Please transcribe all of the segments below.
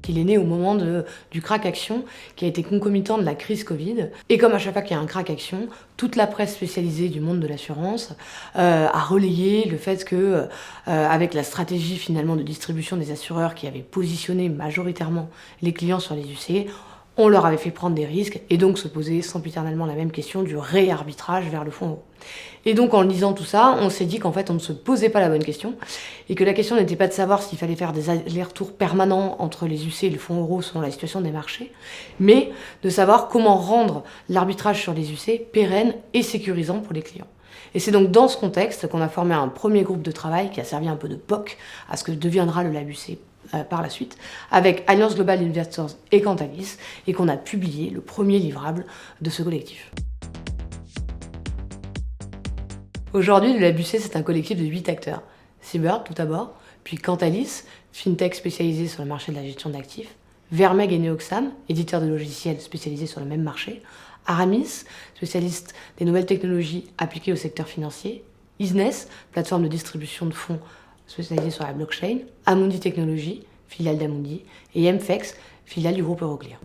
qu'il est né au moment du crack action qui a été concomitant de la crise Covid. Et comme à chaque fois qu'il y a un crack action, toute la presse spécialisée du monde de l'assurance a relayé le fait que, avec la stratégie finalement de distribution des assureurs qui avait positionné majoritairement les clients sur les UC, on leur avait fait prendre des risques et donc se poser sempiternellement la même question du réarbitrage vers le fonds euro. Et donc en lisant tout ça, on s'est dit qu'en fait on ne se posait pas la bonne question et que la question n'était pas de savoir s'il fallait faire des allers-retours permanents entre les UC et le fonds euro selon la situation des marchés, mais de savoir comment rendre l'arbitrage sur les UC pérenne et sécurisant pour les clients. Et c'est donc dans ce contexte qu'on a formé un premier groupe de travail qui a servi un peu de POC à ce que deviendra le Lab UC par la suite, avec Alliance Global Investors et Cantalis, et qu'on a publié le premier livrable de ce collectif. Aujourd'hui, le Lab UC, c'est un collectif de 8 acteurs. Seabird, tout d'abord, puis Cantalis, fintech spécialisé sur le marché de la gestion d'actifs, Vermeg et Neoxam, éditeurs de logiciels spécialisés sur le même marché, Aramis, spécialiste des nouvelles technologies appliquées au secteur financier, Isness, plateforme de distribution de fonds spécialisée sur la blockchain, Amundi Technologies, filiale d'Amundi, et Mfex, filiale du groupe Euroclear.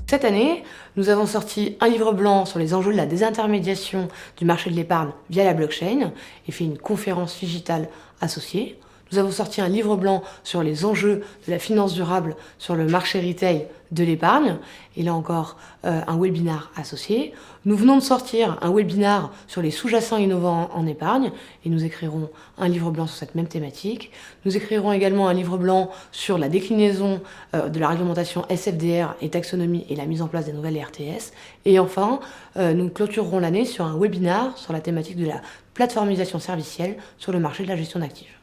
Cette année, nous avons sorti un livre blanc sur les enjeux de la désintermédiation du marché de l'épargne via la blockchain et fait une conférence digitale associée. Nous avons sorti un livre blanc sur les enjeux de la finance durable sur le marché retail de l'épargne, et là encore un webinar associé. Nous venons de sortir un webinar sur les sous-jacents innovants en épargne, et nous écrirons un livre blanc sur cette même thématique. Nous écrirons également un livre blanc sur la déclinaison de la réglementation SFDR et taxonomie et la mise en place des nouvelles RTS. Et enfin, nous clôturerons l'année sur un webinar sur la thématique de la plateformisation servicielle sur le marché de la gestion d'actifs.